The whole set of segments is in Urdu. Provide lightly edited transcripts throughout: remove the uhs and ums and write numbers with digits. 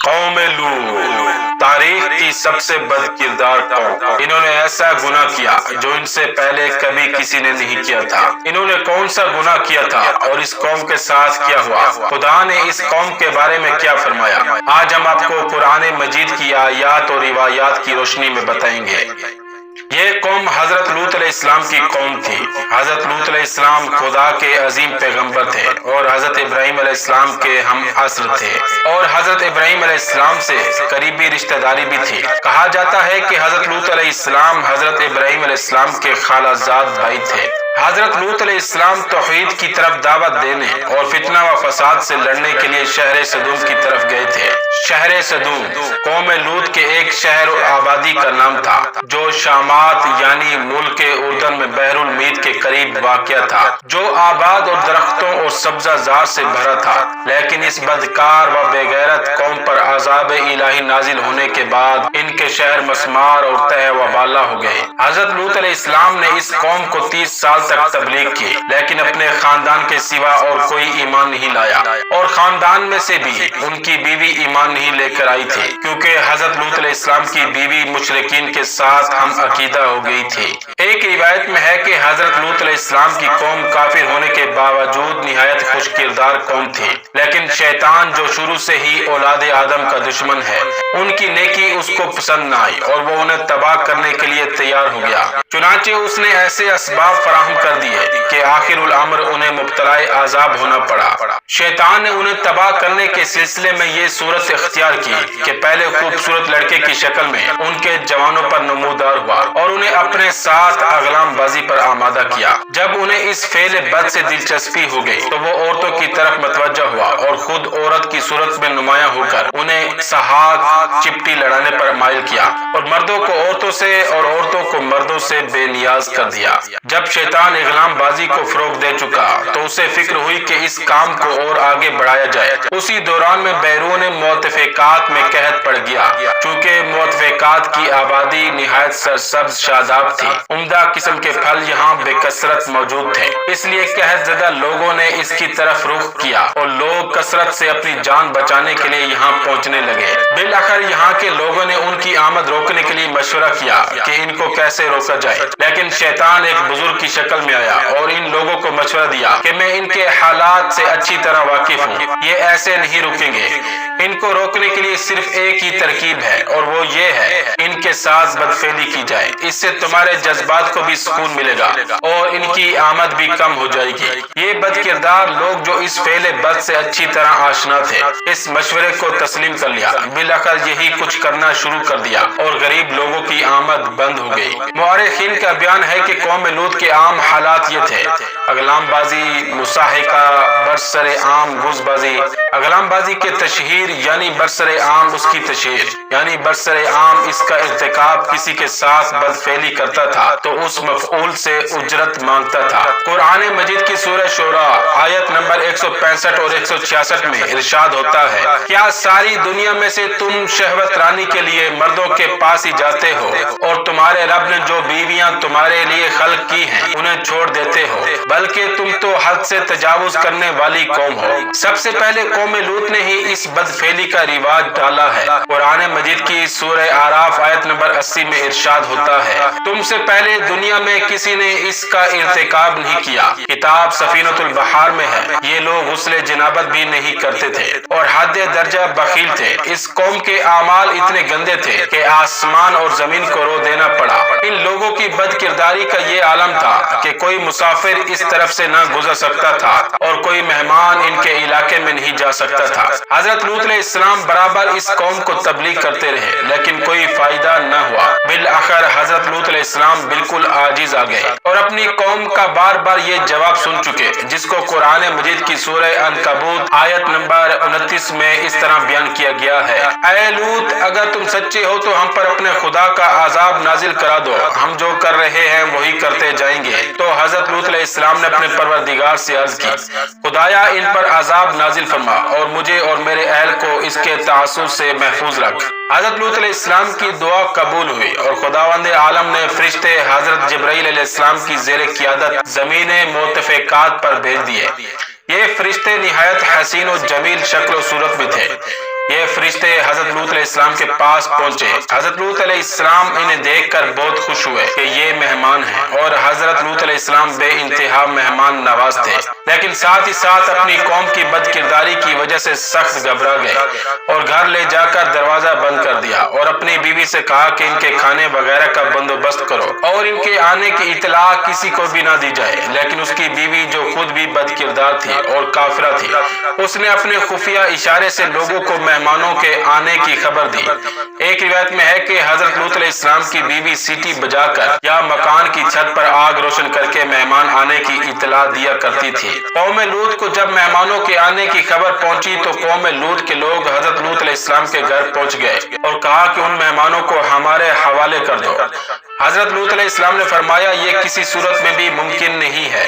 قوم لوط تاریخ کی سب سے بد کردار قوم، انہوں نے ایسا گناہ کیا جو ان سے پہلے کبھی کسی نے نہیں کیا تھا۔ انہوں نے کون سا گناہ کیا تھا اور اس قوم کے ساتھ کیا ہوا؟ خدا نے اس قوم کے بارے میں کیا فرمایا؟ آج ہم آپ کو قرآن مجید کی آیات اور روایات کی روشنی میں بتائیں گے۔ یہ قوم حضرت لوط علیہ السلام کی قوم تھی۔ حضرت لوط علیہ السلام خدا کے عظیم پیغمبر تھے اور حضرت ابراہیم علیہ السلام کے ہم عصر تھے، اور حضرت ابراہیم علیہ السلام سے قریبی رشتہ داری بھی تھی۔ کہا جاتا ہے کہ حضرت لوط علیہ السلام حضرت ابراہیم علیہ السلام کے خالہ زاد بھائی تھے۔ حضرت لوط علیہ السلام توحید کی طرف دعوت دینے اور فتنہ و فساد سے لڑنے کے لیے شہر سدوم کی طرف گئے تھے۔ شہر سدوم قوم لوط کے ایک شہر اور آبادی کا نام تھا جو شامات یعنی ملک اردن میں بحر المیت کے قریب واقع تھا، جو آباد اور درختوں اور سبزہ زار سے بھرا تھا۔ لیکن اس بدکار و بے غیرت قوم پر عذاب الہی نازل ہونے کے بعد ان کے شہر مسمار اور تہ و بالا ہو گئے۔ حضرت لوط علیہ السلام نے اس قوم کو 30 سال تک تبلیغ کی، لیکن اپنے خاندان کے سوا اور کوئی ایمان نہیں لایا، اور خاندان میں سے بھی ان کی بیوی ایمان نہیں لے کر آئی تھی، کیونکہ حضرت لوط علیہ السلام کی بیوی مشرکین کے ساتھ ہم عقیدہ ہو گئی تھی۔ ایک روایت میں ہے کہ حضرت لوط علیہ السلام کی قوم کافر ہونے کے باوجود نہایت خوش کردار قوم تھی، لیکن شیطان جو شروع سے ہی اولاد آدم کا دشمن ہے، ان کی نیکی اس کو پسند نہ آئی اور وہ انہیں تباہ کرنے کے لیے تیار ہو گیا۔ چنانچہ اس نے ایسے اسباب فراہم کر دیے کہ آخر الامر انہیں مبتلا عذاب ہونا پڑا۔ شیطان نے انہیں تباہ کرنے کے سلسلے میں یہ صورت اختیار کی کہ پہلے خوبصورت لڑکے کی شکل میں ان کے جوانوں پر نمودار ہوا اور انہیں اپنے ساتھ اغلام بازی پر آمادہ کیا۔ جب انہیں اس فعل بد سے دلچسپی ہو گئی تو وہ عورتوں کی طرف متوجہ ہوا اور خود عورت کی صورت میں نمایاں ہو کر انہیں سہاگ چپٹی لڑانے پر مائل کیا، اور مردوں کو عورتوں سے اور عورتوں کو مردوں سے بے نیاز کر دیا۔ جب شیطان اغلام بازی کو فروغ دے چکا تو اسے فکر ہوئی کہ اس کام کو اور آگے بڑھایا جائے۔ اسی دوران میں بیرون موتفقات میں قحط پڑ گیا، چونکہ موتفقات کی آبادی نہایت سرسبز شاداب تھی۔ عمدہ قسم کے پھل یہاں بے کثرت موجود تھے، اس لیے قحط زدہ لوگوں نے اس کی طرف رخ کیا اور لوگ کثرت سے اپنی جان بچانے کے لیے یہاں پہنچنے لگے۔ بالآخر یہاں کے لوگوں نے ان کی آمد روکنے کے لیے مشورہ کیا کہ ان کو کیسے روکا جائے، لیکن شیطان ایک بزرگ کی شکل میں آیا اور ان لوگوں کو مشورہ دیا کہ میں ان کے حالات سے اچھی طرح واقف ہوں، یہ ایسے نہیں رکیں گے۔ ان کو روکنے کے لیے صرف ایک ہی ترکیب ہے، اور وہ یہ ہے ان کے ساتھ بدفعلی کی جائے، اس سے تمہارے جذبات کو بھی سکون ملے گا اور ان کی آمد بھی کم ہو جائے گی۔ یہ بد کردار لوگ جو اس فعل بد سے اچھی طرح آشنا تھے اس مشورے کو تسلیم کر لیا، بالآخر یہی کچھ کرنا شروع کر دیا اور غریب لوگوں کی آمد بند ہو گئی۔ مورخین کا بیان ہے کہ قوم لوط کے عام حالات یہ تھے: اغلام بازی، مساحقہ، برسر عام گز بازی۔ اغلام بازی کے تشہیر یعنی برسر عام اس کی تشہیر، یعنی برسر عام اس کا ارتکاب کسی کے ساتھ بدفعلی کرتا تھا تو اس مفعول سے اجرت مانگتا تھا۔ قرآن مجید کی سورہ شعراء آیت نمبر 165 اور 166 میں ارشاد ہوتا ہے: کیا ساری دنیا میں سے تم شہوت رانی کے لیے مردوں کے پاس ہی جاتے ہو اور تمہارے رب نے جو بیویاں تمہارے لیے خلق کی ہیں انہیں چھوڑ دیتے ہو، بلکہ تم تو حد سے تجاوز کرنے والی قوم ہو۔ سب سے پہلے قوم لوط نے ہی اس بدفعلی کا رواج ڈالا ہے۔ قرآن مجید کی سورہ اعراف آیت نمبر 80 میں ارشاد ہوتا ہے: تم سے پہلے دنیا میں کسی نے اس کا ارتکاب نہیں کیا۔ کتاب سفینۃ البحار میں ہے: یہ لوگ غسل جنابت بھی نہیں کرتے تھے اور حد درجہ بخیل تھے۔ اس قوم کے اعمال اتنے گندے تھے کہ آسمان اور زمین کو رو دینا پڑا۔ ان لوگوں کی بد کرداری کا یہ عالم تھا کہ کوئی مسافر اس طرف سے نہ گزر سکتا تھا اور کوئی مہمان ان کے علاقے میں نہیں جا سکتا تھا۔ حضرت لوط علیہ السلام برابر اس قوم کو تبلیغ کرتے رہے، لیکن کوئی فائدہ نہ ہوا۔ بالآخر حضرت لوط علیہ السلام بالکل عاجز آ گئے اور اپنی قوم کا بار بار یہ جواب سن چکے، جس کو قرآن مجید کی سورہ عنکبوت آیت نمبر 29 میں اس طرح بیان کیا گیا ہے: اے لوط، اگر تم سچے ہو تو ہم پر اپنے خدا کا عذاب نازل کرا دو، ہم جو کر رہے ہیں وہی کرتے جائیں گے۔ تو حضرت لوط علیہ السلام نے اپنے پروردگار سے عرض کی: خدایا ان پر عذاب نازل فرما اور مجھے اور میرے اہل کو اس کے تعصب سے محفوظ رکھ۔ حضرت لوط علیہ السلام کی دعا قبول ہوئی اور خداوند عالم نے فرشتے حضرت جبرائیل علیہ السلام کی زیر قیادت زمین موتفقات پر بھیج دیے۔ یہ فرشتے نہایت حسین و جمیل شکل و صورت میں تھے یہ فرشتے حضرت لوط علیہ السلام کے پاس پہنچے۔ حضرت لوط علیہ السلام انہیں دیکھ کر بہت خوش ہوئے کہ یہ مہمان ہیں، اور حضرت لوط علیہ السلام بے انتہا مہمان نواز تھے، لیکن ساتھ ہی ساتھ اپنی قوم کی بد کرداری کی وجہ سے سخت گھبرا گئے اور گھر لے جا کر دروازہ بند کر دیا اور اپنی بیوی سے کہا کہ ان کے کھانے وغیرہ کا بندوبست کرو اور ان کے آنے کی اطلاع کسی کو بھی نہ دی جائے۔ لیکن اس کی بیوی جو خود بھی بد کردار تھی اور کافرہ تھی، اس نے اپنے خفیہ اشارے سے لوگوں کو مہمانوں کے آنے کی خبر دی۔ ایک روایت میں ہے کہ حضرت لوط علیہ السلام کی بیوی سیٹی بجا کر یا مکان کی چھت پر آگ روشن کر کے مہمان آنے کی اطلاع دیا کرتی تھی۔ قوم لوط کو جب مہمانوں کے آنے کی خبر پہنچی تو قوم لوط کے لوگ حضرت لوط علیہ السلام کے گھر پہنچ گئے اور کہا کہ ان مہمانوں کو ہمارے حوالے کر دو۔ حضرت لوط علیہ السلام نے فرمایا یہ کسی صورت میں بھی ممکن نہیں ہے،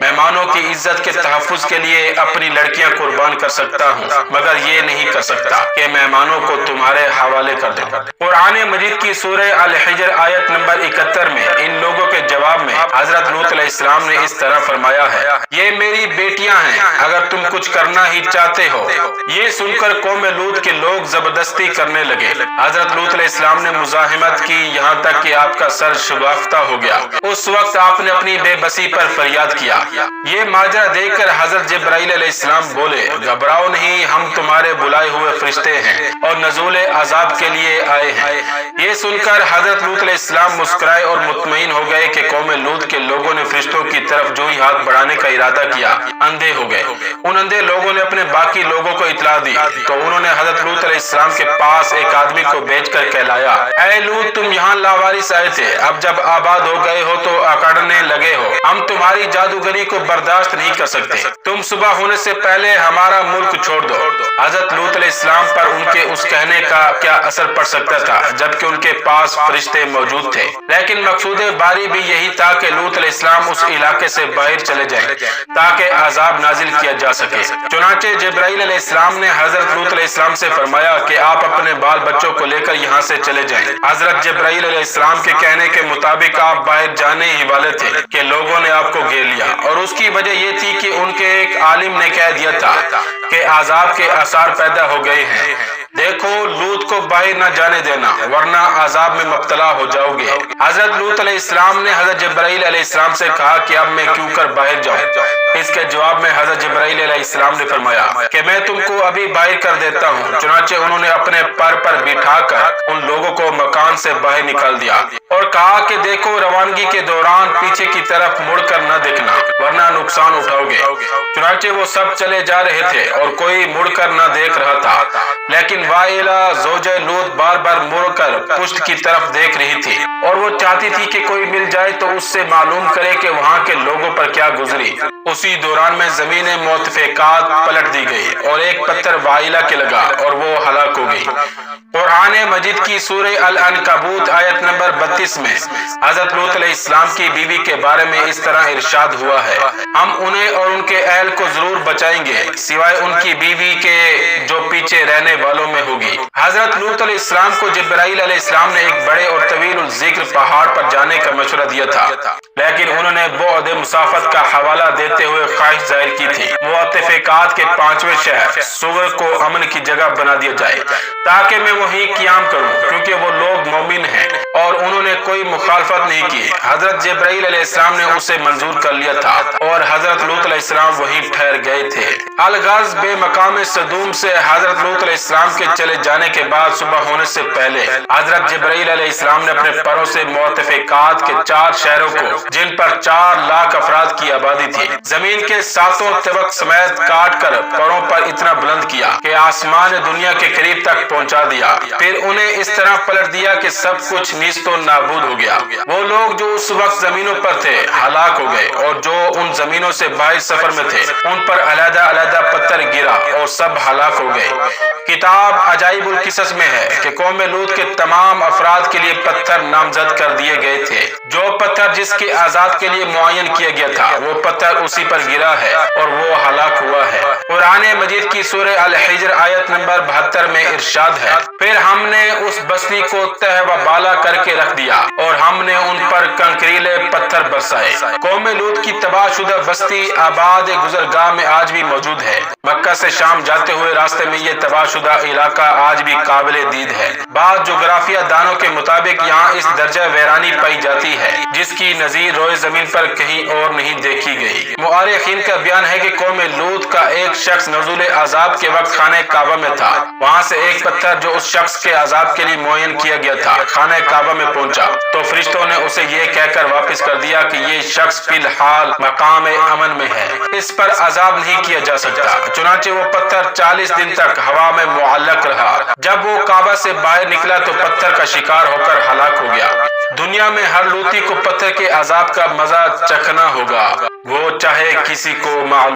مہمانوں کی عزت کے تحفظ کے لیے اپنی لڑکیاں قربان کر سکتا ہوں، مگر یہ نہیں کر سکتا کہ مہمانوں کو تمہارے حوالے کر دوں۔ قرآن مجید کی سورہ الحجر آیت نمبر 71 میں ان لوگوں کے جواب میں حضرت لوط علیہ السلام نے اس طرح فرمایا ہے، یہ میری بیٹیاں ہیں اگر تم کچھ کرنا ہی چاہتے ہو۔ یہ سن کر قوم لوط کے لوگ زبردستی کرنے لگے۔ حضرت لوط علیہ السلام نے مزاحمت کی یہاں تک کہ آپ کا سر شگافتہ ہو گیا۔ اس وقت آپ نے اپنی بے بسی پر فریاد کیا۔ یہ ماجرا دیکھ کر حضرت جبرائیل علیہ السلام بولے، گھبراؤ نہیں، ہم تمہارے بلائے ہوئے فرشتے ہیں اور نزول عذاب کے لیے آئے ہیں۔ یہ سن کر حضرت لوط علیہ السلام مسکرائے اور مطمئن ہو گئے کہ قوم لوط کے لوگوں نے فرشتوں کی طرف جو ہی ہاتھ بڑھانے کا ارادہ کیا اندھے ہو گئے۔ ان اندھے لوگوں نے اپنے باقی لوگوں کو اطلاع دی تو انہوں نے حضرت لوط علیہ السلام کے پاس ایک آدمی کو بھیج کر کہلایا، اے لوط تم یہاں لاوارث آئے تھے، اب جب آباد ہو گئے ہو تو اکڑنے لگے ہو، ہم تمہاری جادوگری کو برداشت نہیں کر سکتے، تم صبح ہونے سے پہلے ہمارا ملک چھوڑ دو۔ حضرت لوط علیہ السلام پر ان کے اس کہنے کا کیا اثر پڑ سکتا تھا جبکہ ان کے پاس فرشتے موجود تھے، لیکن مقصود باری بھی یہی تھا کہ لوط علیہ السلام اس علاقے سے باہر چلے جائیں تاکہ عذاب نازل کیا جا سکے۔ چنانچہ جبرائیل علیہ السلام نے حضرت لوط علیہ السلام سے فرمایا کہ آپ اپنے بال بچوں کو لے کر یہاں سے چلے جائیں۔ حضرت جبرائیل علیہ السلام کے کہنے کے مطابق آپ باہر جانے ہی والے تھے کہ لوگوں نے آپ کو گھیر لیا، اور اس کی وجہ یہ تھی کہ ان کے ایک عالم نے کہہ دیا تھا کہ عذاب کے آثار پیدا ہو گئے ہیں، دیکھو لوط کو باہر نہ جانے دینا ورنہ عذاب میں مبتلا ہو جاؤ گے۔ حضرت لوط علیہ السلام نے حضرت جبرائیل علیہ السلام سے کہا کہ اب میں کیوں کر باہر جاؤں؟ اس کے جواب میں حضرت جبرائیل علیہ السلام نے فرمایا کہ میں تم کو ابھی باہر کر دیتا ہوں۔ چنانچہ انہوں نے اپنے پر بٹھا کر ان لوگوں کو مکان سے باہر نکال دیا اور کہا کہ دیکھو روانگی کے دوران پیچھے کی طرف مڑ کر نہ دیکھنا ورنہ نقصان اٹھاؤ گے۔ چنانچہ وہ سب چلے جا رہے تھے اور کوئی مڑ کر نہ دیکھ رہا تھا، لیکن وائلہ زوجہ لوط بار بار مڑ کر پشت کی طرف دیکھ رہی تھی اور وہ چاہتی تھی کہ کوئی مل جائے تو اس سے معلوم کرے کہ وہاں کے لوگوں پر کیا گزری۔ اسی دوران میں زمین موتفقات پلٹ دی گئی اور ایک پتھر وائلہ کے لگا اور وہ ہلاک ہو گئی۔ قرآن مجید کی سورہ العنکبوت آیت نمبر 32 میں حضرت لوط علیہ السلام کی بیوی کے بارے میں اس طرح ارشاد ہوا ہے، ہم انہیں اور ان کے اہل کو ضرور بچائیں گے سوائے ان کی بیوی کے جو پیچھے رہنے والوں میں ہوگی۔ حضرت لوط علیہ السلام کو جبرائیل علیہ السلام نے ایک بڑے اور طویل الذکر پہاڑ پر جانے کا مشورہ دیا تھا، لیکن انہوں نے بعد مسافت کا حوالہ دیتے ہوئے خواہش ظاہر کی تھی موتفقات کے 5ویں شہر سور کو امن کی جگہ بنا دیا جائے تاکہ میں وہیں قیام کروں، کیونکہ وہ لوگ مومن ہیں، اور انہوں نے کوئی مخالفت نہیں کی۔ حضرت جبرائیل علیہ السلام نے اسے منظور کر لیا تھا اور حضرت لوط علیہ السلام وہیں ٹھہر گئے تھے۔ الغرض بے مقام صدوم سے حضرت لوط علیہ السلام کے چلے جانے کے بعد صبح ہونے سے پہلے حضرت جبرائیل علیہ السلام نے اپنے پروں سے موتفقات کے 4 شہروں کو، جن پر 4 لاکھ افراد کی آبادی تھی، زمین کے 7 طبق سمیت کاٹ کر پروں پر اتنا بلند کیا کہ آسمان دنیا کے قریب تک پہنچا دیا، پھر انہیں اس طرح پلٹ دیا کہ سب کچھ نیست و نابود ہو گیا۔ وہ لوگ جو اس وقت زمینوں پر تھے ہلاک ہو گئے، اور جو ان زمینوں سے باہر سفر میں تھے ان پر علیحدہ علیحدہ پتھر گرا اور سب ہلاک ہو گئے۔ کتاب عجائب القصص میں ہے کہ قوم لوط کے تمام افراد کے لیے پتھر نام نامزد کر دیے گئے تھے۔ جو پتھر جس کے عذاب کے لیے معین کیا گیا تھا وہ پتھر اسی پر گرا ہے اور وہ ہلاک ہوا ہے۔ قرآن مجید کی سورہ الحجر آیت نمبر 72 میں ارشاد ہے، پھر ہم نے اس بستی کو تہ و بالا کر کے رکھ دیا اور ہم نے ان پر کنکریلے پتھر برسائے۔ قوم لوط کی تباہ شدہ بستی آباد گزرگاہ میں آج بھی موجود ہے۔ مکہ سے شام جاتے ہوئے راستے میں یہ تباہ شدہ علاقہ آج بھی قابل دید ہے۔ بعض جغرافیہ دانوں کے مطابق یہاں اس درجہ ویرانی پائی جاتی ہے جس کی نظیر روئے زمین پر کہیں اور نہیں دیکھی گئی۔ مؤرخین کا بیان ہے کہ قوم لوط کا ایک شخص نزول عذاب کے وقت خانہ کعبہ میں تھا۔ وہاں سے ایک پتھر جو اس شخص کے عذاب کے لیے معین کیا گیا تھا خانہ کعبہ میں پہنچا تو فرشتوں نے اسے یہ کہہ کر واپس کر دیا کہ یہ شخص فی الحال مقام امن میں ہے، اس پر عذاب نہیں کیا جا سکتا۔ چنانچہ وہ پتھر 40 دن تک ہوا میں معلق رہا۔ جب وہ کعبہ سے باہر نکلا تو پتھر کا شکار ہو کر ہلاک ہو گیا۔ دنیا میں ہر لوطی کو پتھر کے عذاب کا مزہ چکھنا ہوگا، وہ چاہے کسی کو معلوم